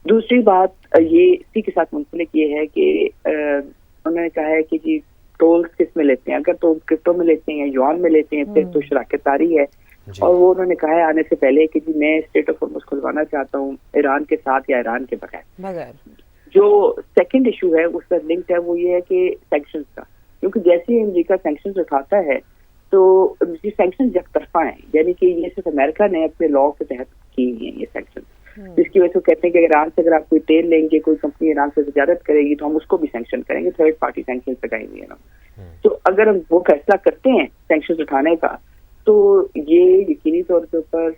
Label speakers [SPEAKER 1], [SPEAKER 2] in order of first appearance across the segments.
[SPEAKER 1] دوسری بات یہ اسی کے ساتھ منسلک یہ ہے کہ انہوں نے کہا ہے کہ جی ٹولز کس میں لیتے ہیں، اگر تو کرپٹو میں لیتے ہیں یا یوان میں لیتے ہیں پھر تو شراکت داری ہے. اور وہ انہوں نے کہا ہے آنے سے پہلے کہ جی میں اسٹریٹ آف ہارمز کھلوانا چاہتا ہوں ایران کے ساتھ یا ایران کے بغیر. جو سیکنڈ ایشو ہے اس پر لنکڈ ہے وہ یہ ہے کہ سینکشنز کا، کیونکہ جیسے ہی امریکہ سینکشنز اٹھاتا ہے تو یہ سینکشن یک طرفہ ہیں، یعنی کہ یہ صرف امریکہ نے اپنے لا کے تحت کی ہوئی ہیں یہ سینکشن، جس کی وجہ سے وہ کہتے ہیں کہ ایران سے اگر آپ کوئی تیل لیں گے، کوئی کمپنی ایران سے تجارت کرے گی تو ہم اس کو بھی سینکشن کریں گے. تھرڈ پارٹی سینکشن لگائی ہوئی ہے نا. تو اگر ہم وہ فیصلہ کرتے ہیں سینکشن اٹھانے کا تو یہ یقینی طور کے اوپر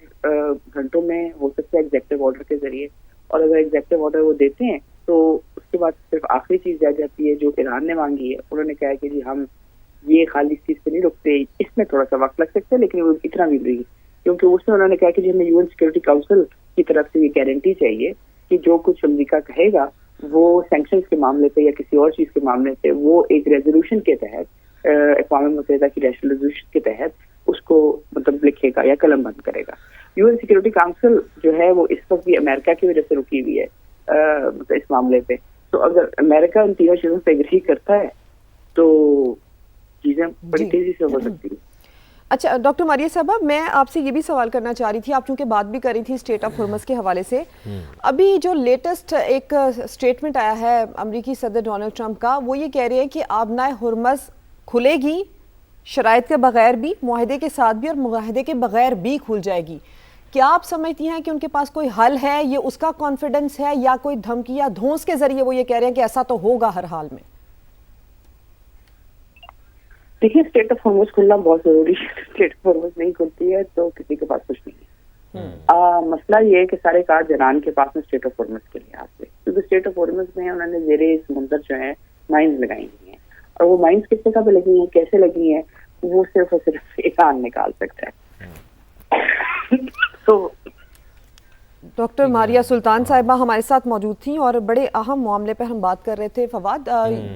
[SPEAKER 1] گھنٹوں میں ہو سکتا ہے ایگزیکٹو آرڈر کے ذریعے، اور اگر ایگزیکٹو آرڈر وہ دیتے ہیں تو اس کے بعد صرف آخری چیز رہ جاتی ہے جو ایران نے مانگی ہے. انہوں نے کہا کہ جی ہم یہ خالی اس چیز پہ نہیں رکتے، اس میں تھوڑا سا وقت لگ سکتا ہے لیکن وہ اتنا بھی نہیں، کیونکہ اس میں انہوں نے کہا کہ جی ہمیں یو این سیکورٹی کاؤنسل کی طرف سے یہ گارنٹی چاہیے کہ جو کچھ امریکہ کہے گا وہ سینکشنز کے معاملے پہ یا کسی اور چیز کے معاملے پہ وہ ایک ریزولوشن کے تحت اقوام متحدہ کی ریزولوشن کے تحت اس کو مطلب لکھے گا یا قلم بند کرے گا. یو این سیکورٹی کاؤنسل جو ہے وہ اس وقت بھی امریکہ کی وجہ سے رکی ہوئی ہے مطلب اس معاملے پہ. تو اگر امریکہ ان تینوں چیزوں پہ اگری کرتا ہے تو چیزیں بڑی تیزی سے ہو سکتی ہیں.
[SPEAKER 2] اچھا ڈاکٹر ماریہ صاحبہ، میں آپ سے یہ بھی سوال کرنا چاہ رہی تھی، آپ چونکہ بات بھی کر رہی تھی اسٹریٹ آف ہارمز کے حوالے سے. ابھی جو لیٹسٹ ایک اسٹیٹمنٹ آیا ہے امریکی صدر ڈونلڈ ٹرمپ کا، وہ یہ کہہ رہے ہیں کہ آبنائے ہرمز کھلے گی شرائط کے بغیر بھی، معاہدے کے ساتھ بھی اور معاہدے کے بغیر بھی کھل جائے گی. کیا آپ سمجھتی ہیں کہ ان کے پاس کوئی حل ہے، یہ اس کا کانفیڈنس ہے یا کوئی دھمکی یا دھونس کے ذریعے وہ یہ کہہ رہے ہیں کہ ایسا تو ہوگا ہر حال میں؟
[SPEAKER 1] دیکھیے اسٹریٹ آف ہارمز کھلنا بہت ضروری ہے. اسٹریٹ آف ہارمز نہیں کھلتی ہے تو کسی کے پاس کچھ نہیں ہے. مسئلہ یہ ہے کہ سارے کارڈ ایران کے پاس میں اسٹریٹ آف ہارمز کے لحاظ سے، کیونکہ اسٹریٹ آف ہارمز میں انہوں نے زیر سمندر جو ہے مائنز لگائی ہوئی ہیں، اور وہ مائنز کس جگہ پہ لگی ہیں، کیسے لگی ہیں، وہ صرف اور صرف ایران نکال سکتا ہے. تو
[SPEAKER 2] ڈاکٹر ماریہ سلطان صاحبہ ہمارے ساتھ موجود تھیں اور بڑے اہم معاملے پہ ہم بات کر رہے تھے. فواد،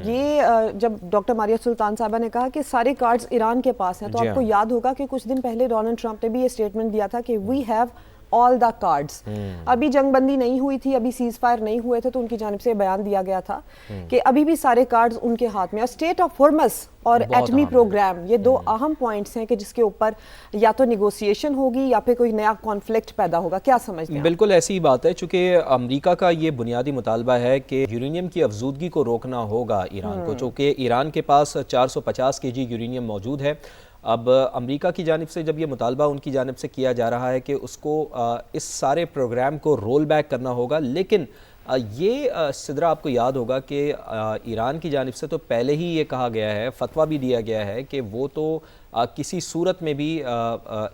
[SPEAKER 2] یہ جب ڈاکٹر ماریہ سلطان صاحبہ نے کہا کہ سارے کارڈز ایران کے پاس ہیں، تو آپ کو یاد ہوگا کہ کچھ دن پہلے ڈونلڈ ٹرمپ نے بھی یہ اسٹیٹمنٹ دیا تھا کہ we have all the cards. ابھی جنگ بندی نہیں ہوئی تھی، ابھی سیز فائر نہیں ہوئے تھے، تو ان کی جانب سے بیان دیا گیا تھا کہ ابھی بھی سارے کارڈز ان کے ہاتھ میں. اور اسٹیٹ آف ہارمز اور ایٹمی پروگرام، یہ دو اہم پوائنٹس ہیں کہ جس کے اوپر یا تو نیگوسیشن ہوگی یا پھر کوئی نیا کانفلکٹ پیدا ہوگا. کیا سمجھتے ہیں؟
[SPEAKER 3] بالکل ایسی بات ہے، چونکہ امریکہ کا یہ بنیادی مطالبہ ہے کہ یورینیم کی افزودگی کو روکنا ہوگا ایران کو، چونکہ ایران کے پاس 450 کے جی یورینیم موجود ہے. اب امریکہ کی جانب سے جب یہ مطالبہ ان کی جانب سے کیا جا رہا ہے کہ اس کو اس سارے پروگرام کو رول بیک کرنا ہوگا، لیکن یہ صدرہ آپ کو یاد ہوگا کہ ایران کی جانب سے تو پہلے ہی یہ کہا گیا ہے، فتویٰ بھی دیا گیا ہے کہ وہ تو کسی صورت میں بھی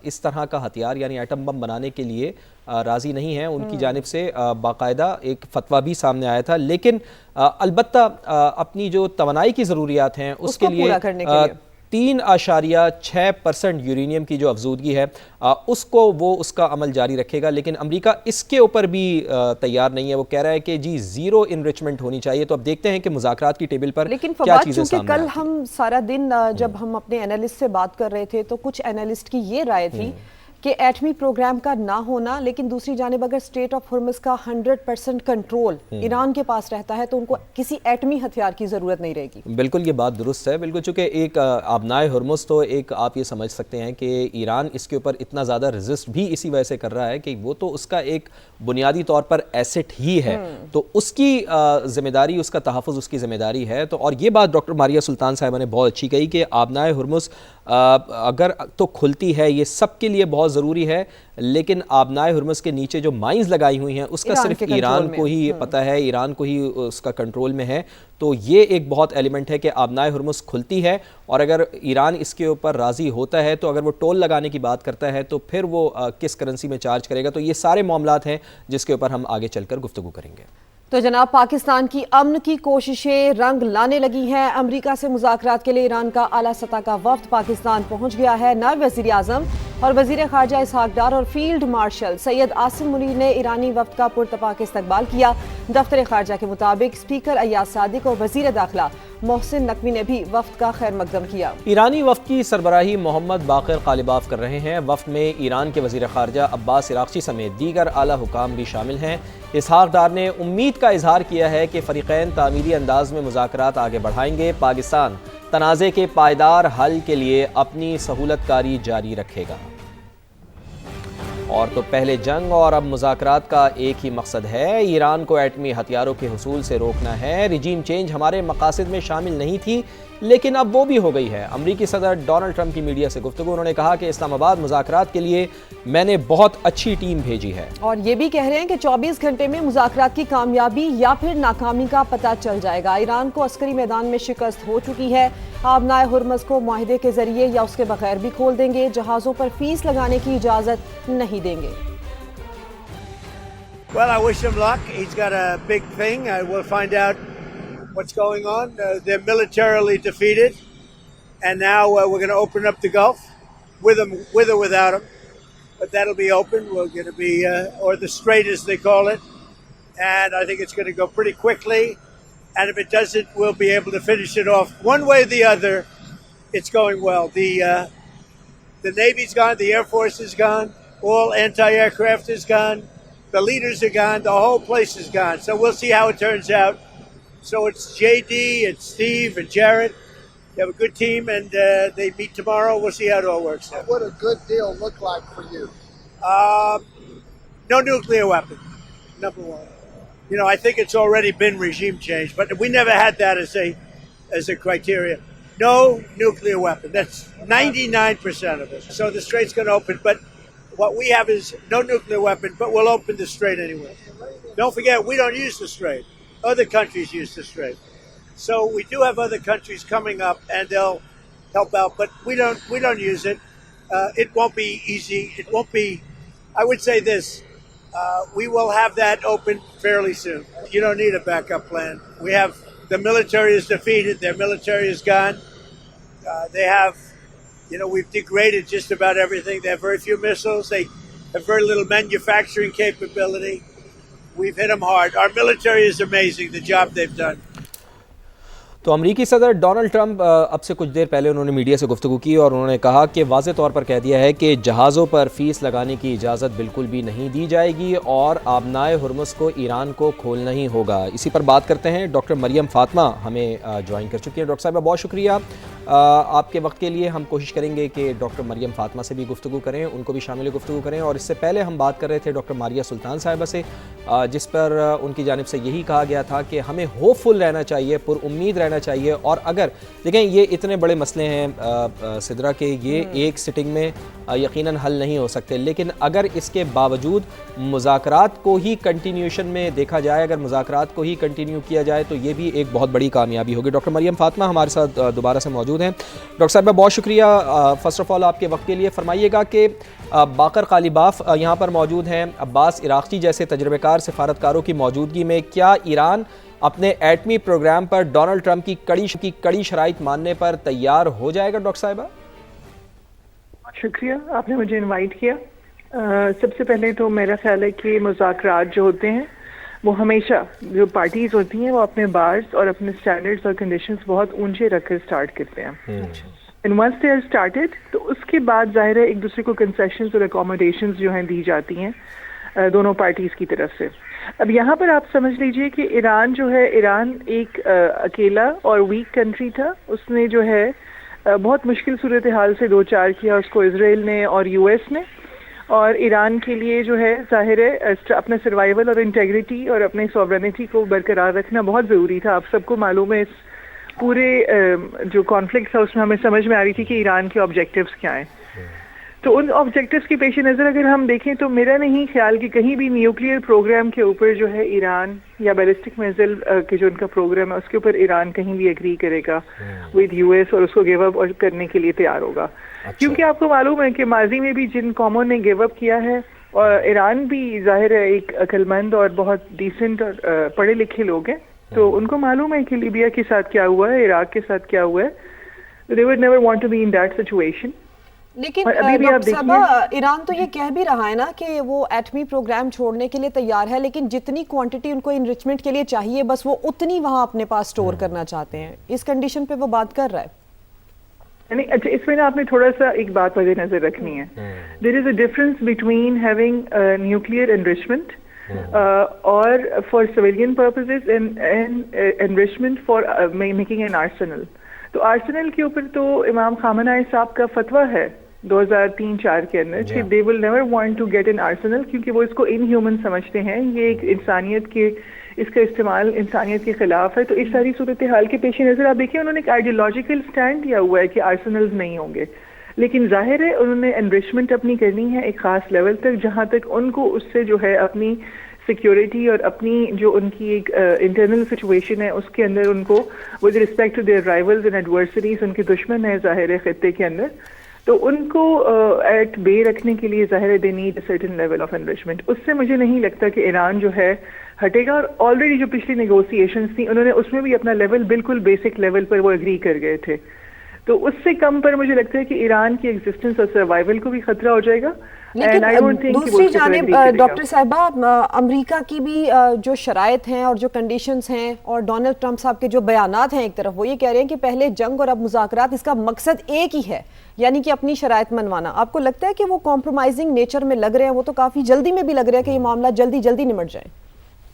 [SPEAKER 3] اس طرح کا ہتھیار یعنی ایٹم بم بنانے کے لیے راضی نہیں ہیں. ان کی جانب سے باقاعدہ ایک فتویٰ بھی سامنے آیا تھا، لیکن البتہ اپنی جو توانائی کی ضروریات ہیں اس کے لیے 3.6% یورینیم کی جو افزودگی ہے اس کو وہ اس کا عمل جاری رکھے گا. لیکن امریکہ اس کے اوپر بھی تیار نہیں ہے، وہ کہہ رہا ہے کہ جی زیرو انریچمنٹ ہونی چاہیے. تو اب دیکھتے ہیں کہ مذاکرات کی ٹیبل پر
[SPEAKER 2] لیکن
[SPEAKER 3] کیا
[SPEAKER 2] فواد،
[SPEAKER 3] چیزیں
[SPEAKER 2] چونکہ
[SPEAKER 3] سامنے
[SPEAKER 2] کل ہم سارا دن جب ہم اپنے اینالسٹ سے بات کر رہے تھے تو کچھ اینالسٹ کی یہ رائے تھی کہ ایٹمی پروگرام کا نہ ہونا، لیکن دوسری جانب اگر اسٹریٹ آف ہارمز کا 100% کنٹرول ایران کے پاس رہتا ہے تو ان کو کسی ایٹمی ہتھیار کی ضرورت نہیں رہے گی.
[SPEAKER 3] بالکل یہ بات درست ہے، بالکل، چونکہ ایک آبنائے ہرمز تو ایک آپ یہ سمجھ سکتے ہیں کہ ایران اس کے اوپر اتنا زیادہ ریزسٹ بھی اسی وجہ سے کر رہا ہے کہ وہ تو اس کا ایک بنیادی طور پر ایسٹ ہی ہے، تو اس کی ذمہ داری، اس کا تحفظ اس کی ذمہ داری ہے. تو اور یہ بات ڈاکٹر ماریہ سلطان صاحبہ نے بہت اچھی کہی کہ آبنائے ہرمز اگر تو کھلتی ہے، یہ سب کے لیے بہت ضروری ہے، لیکن آبنائے ہرمز کے نیچے جو مائنز لگائی ہوئی ہیں اس کا صرف ایران کو ہی پتہ ہے، ایران کو ہی اس کا کنٹرول میں ہے. تو یہ ایک بہت ایلیمنٹ ہے کہ آبنائے ہرمز کھلتی ہے، اور اگر ایران اس کے اوپر راضی ہوتا ہے تو اگر وہ ٹول لگانے کی بات کرتا ہے تو پھر وہ کس کرنسی میں چارج کرے گا. تو یہ سارے معاملات ہیں جس کے اوپر ہم آگے چل کر گفتگو کریں گے.
[SPEAKER 2] تو جناب، پاکستان کی امن کی کوششیں رنگ لانے لگی ہیں. امریکہ سے مذاکرات کے لیے ایران کا اعلیٰ سطح کا وفد پاکستان پہنچ گیا ہے. نائب وزیر اعظم اور وزیر خارجہ اسحاق ڈار اور فیلڈ مارشل سید عاصم منیر نے ایرانی وفد کا پرتپاک استقبال کیا۔ دفتر خارجہ کے مطابق اسپیکر ایاز صادق اور وزیر داخلہ محسن نقوی نے بھی وفد کا خیر مقدم کیا۔
[SPEAKER 3] ایرانی وفد کی سربراہی محمد باقر قالیباف کر رہے ہیں۔ وفد میں ایران کے وزیر خارجہ عباس عراقچی سمیت دیگر اعلیٰ حکام بھی شامل ہیں۔ اسحاق ڈار نے امید کا اظہار کیا ہے کہ فریقین تعمیری انداز میں مذاکرات آگے بڑھائیں گے۔ پاکستان تنازع کے پائیدار حل کے لیے اپنی سہولت کاری جاری رکھے گا۔ اور تو پہلے جنگ اور اب مذاکرات کا ایک ہی مقصد ہے، ایران کو ایٹمی ہتھیاروں کے حصول سے روکنا ہے۔ رجیم چینج ہمارے مقاصد میں شامل نہیں تھی، لیکن اب وہ بھی ہو گئی ہے۔ امریکی صدر ڈونلڈ ٹرمپ کی میڈیا سے گفتگو، انہوں نے کہا کہ اسلام آباد مذاکرات کے لیے میں نے بہت اچھی ٹیم بھیجی ہے،
[SPEAKER 2] اور یہ بھی کہہ رہے ہیں کہ 24 گھنٹے میں مذاکرات کی کامیابی یا پھر ناکامی کا پتہ چل جائے گا۔ ایران کو عسکری میدان میں شکست ہو چکی ہے، آبنائے ہرمز کو معاہدے کے ذریعے یا اس کے بغیر بھی کھول دیں گے، جہازوں پر فیس لگانے کی اجازت نہیں دیں گے۔
[SPEAKER 4] Well, I wish him luck. He's got a big thing. We'll find out what's going on. They're militarily defeated, and now we're going to open up the Gulf with or without him. But that'll be open. We're going to be, or the Strait as they call it, and I think it's going to go pretty quickly. And if it doesn't, we'll be able to finish it off one way or the other. It's going well. The Navy's gone. The Air Force is gone. All anti-aircraft is gone. The leaders are gone. The whole place is gone. So we'll see how it turns out. So it's JD, it's Steve, and Jared. They have a good team, and they meet tomorrow. We'll see how it all works out.
[SPEAKER 5] What would a good deal look like for you?
[SPEAKER 4] No nuclear weapon, number one. You know, I think it's already been regime change, but we never had that as a criteria. No nuclear weapon. That's 99% of it. So the Strait's going to open, but what we have is no nuclear weapon, but we'll open the Strait anyway. Don't forget, we don't use the Strait. Other countries use the Strait. So we do have other countries coming up, and they'll help out, but we don't use it. It won't be easy. It won't be, I would say this, we will have that open fairly soon. You don't need a backup plan. We have, the military is defeated, their military is gone. They have, you know, we've degraded just about everything. They have very few missiles. They have very little manufacturing capability. We've hit them hard. Our military is amazing, the job they've done.
[SPEAKER 3] تو امریکی صدر Donald Trump اب سے کچھ دیر پہلے انہوں نے media سے گفتگو کی اور انہوں نے کہا کہ واضح طور پر کہہ دیا ہے کہ جہازوں پر فیس لگانے کی اجازت بالکل بھی نہیں دی جائے گی اور آبنائے ہرمز کو ایران کو کھولنا ہی ہوگا۔ اسی پر بات کرتے ہیں، ڈاکٹر مریم فاطمہ ہمیں جوائن کر چکی ہیں۔ ڈاکٹر صاحبہ بہت شکریہ آپ کے وقت کے لیے۔ ہم کوشش کریں گے کہ ڈاکٹر مریم فاطمہ سے بھی گفتگو کریں، ان کو بھی شامل گفتگو کریں، اور اس سے پہلے ہم بات کر رہے تھے ڈاکٹر ماریہ سلطان صاحبہ سے، جس پر ان کی جانب سے یہی کہا گیا تھا کہ ہمیں ہوپ فل رہنا چاہیے، پر امید رہنا چاہیے، اور اگر دیکھیں یہ اتنے بڑے مسئلے ہیں سدرا کے، یہ ایک سٹنگ میں یقیناً حل نہیں ہو سکتے، لیکن اگر اس کے باوجود مذاکرات کو ہی کنٹینیوشن میں دیکھا جائے، اگر مذاکرات کو ہی کنٹینیو کیا جائے تو یہ بھی ایک بہت بڑی کامیابی ہوگی۔ ڈاکٹر مریم فاطمہ ہمارے ساتھ دوبارہ سے موجود ہیں۔ ڈاکٹر صاحبہ بہت شکریہ فرسٹ آف آل آپ کے وقت کے لیے۔ فرمائیے گا کہ باقر قالیباف یہاں پر موجود ہیں، عباس عراقچی جیسے تجربہ کار سفارتکاروں کی موجودگی میں کیا ایران اپنے ایٹمی پروگرام پر ڈونلڈ ٹرمپ کی کڑی شرائط ماننے پر تیار ہو جائے گا؟ ڈاکٹر صاحبہ
[SPEAKER 6] شکریہ، آپ نے مجھے انوائٹ کیا۔ سب سے پہلے تو میرا خیال ہے کہ مذاکرات جو ہوتے ہیں وہ ہمیشہ جو پارٹیز ہوتی ہیں وہ اپنے بارز اور اپنے سٹینڈرڈز اور کنڈیشنز بہت اونچے رکھ کر سٹارٹ کرتے ہیں، and once they are started تو اس کے بعد ظاہر ہے ایک دوسرے کو کنسیشنز اور اکوموڈیشنز جو ہیں دی جاتی ہیں دونوں پارٹیز کی طرف سے۔ اب یہاں پر آپ سمجھ لیجئے کہ ایران جو ہے، ایران ایک اکیلا اور ویک کنٹری تھا، اس نے جو ہے بہت مشکل صورتحال سے دو چار کیا اس کو اسرائیل نے اور یو ایس نے، اور ایران کے لیے جو ہے ظاہر ہے اپنا سروائیول اور انٹیگریٹی اور اپنے سوورنٹی کو برقرار رکھنا بہت ضروری تھا۔ آپ سب کو معلوم ہے اس پورے جو کانفلکٹ تھا اس میں ہمیں سمجھ میں آ رہی تھی کہ ایران کے آبجیکٹیوز کیا ہیں، تو ان آبجیکٹیوز کے پیش نظر اگر ہم دیکھیں تو میرا نہیں خیال کہ کہیں بھی نیوکلیئر پروگرام کے اوپر جو ہے ایران یا بیلسٹک میزائل کے جو ان کا پروگرام ہے اس کے اوپر ایران کہیں بھی ایگری کرے گا ود یو ایس اور اس کو گیو اپ کرنے کے لیے تیار ہوگا، کیونکہ آپ کو معلوم ہے کہ ماضی میں بھی جن قوموں نے گیو اپ کیا ہے، اور ایران بھی ظاہر ہے ایک عقل مند اور بہت ڈیسنٹ اور پڑھے لکھے لوگ ہیں، تو ان کو معلوم ہے کہ لیبیا کے ساتھ کیا ہوا ہے، عراق کے ساتھ کیا ہوا ہے، they would never want to be in that situation.
[SPEAKER 2] لیکن
[SPEAKER 6] اور ابھی بھی آپ
[SPEAKER 2] ڈاکٹر صاحبہ ایران تو یہ کہہ بھی رہا ہے نا کہ وہ ایٹمی پروگرام چھوڑنے کے لیے تیار ہے، لیکن جتنی کوانٹٹی ان کو انریچمنٹ کے لیے چاہیے بس وہ اتنی وہاں اپنے پاس سٹور کرنا چاہتے ہیں، اس کنڈیشن پہ وہ بات کر رہا ہے.
[SPEAKER 6] یعنی اچھا اس میں نا آپ نے تھوڑا سا ایک بات مد نظر رکھنی ہے. There is a difference between having nuclear enrichment اور for civilian purposes and enrichment for making an arsenal. تو آرسنل کے اوپر تو امام خامنہ صاحب کا فتویٰ ہے 2003-4 کے اندر کہ they will never want to get an arsenal, کیونکہ وہ اس کو ان ہیومن سمجھتے ہیں، یہ ایک انسانیت کے اس کا استعمال انسانیت کے خلاف ہے. تو اس ساری صورتحال کے پیش نظر آپ دیکھیں انہوں نے ایک آئیڈیولوجیکل اسٹینڈ لیا ہوا ہے کہ آرسنلز نہیں ہوں گے، لیکن ظاہر ہے انہوں نے انریچمنٹ اپنی کرنی ہے ایک خاص لیول تک، جہاں تک ان کو اس سے جو ہے اپنی سیکیورٹی اور اپنی جو ان کی ایک انٹرنل سچویشن ہے اس کے اندر ان کو with respect to their rivals and adversaries, ان کے دشمن ہے ظاہر ہے خطے کے اندر، تو ان کو ایٹ بے رکھنے کے لیے ظاہر ہے they need a certain level of enrichment. اس سے مجھے نہیں لگتا کہ ایران جو ہے ہٹے گا، اور آلریڈی جو پچھلی نیگوسیشنز تھیں انہوں نے اس میں بھی اپنا لیول بالکل بیسک لیول پر وہ اگری کر گئے تھے. تو اس سے کم پر مجھے لگتا ہے کہ ایران کی ایگزسٹنس اور سروائیول کو بھی خطرہ ہو جائے گا.
[SPEAKER 2] لیکن دوسری جانب ڈاکٹر صاحبہ امریکہ کی بھی جو شرائط ہیں اور جو کنڈیشنز ہیں اور ڈونلڈ ٹرمپ صاحب کے جو بیانات ہیں، ایک طرف وہ یہ کہہ رہے ہیں کہ پہلے جنگ اور اب مذاکرات، اس کا مقصد ایک ہی ہے، یعنی کہ اپنی شرائط منوانا. آپ کو لگتا ہے کہ وہ کمپرومائزنگ نیچر میں لگ رہے ہیں؟ وہ تو کافی جلدی میں بھی لگ رہا ہے کہ یہ معاملہ جلدی نمٹ جائے.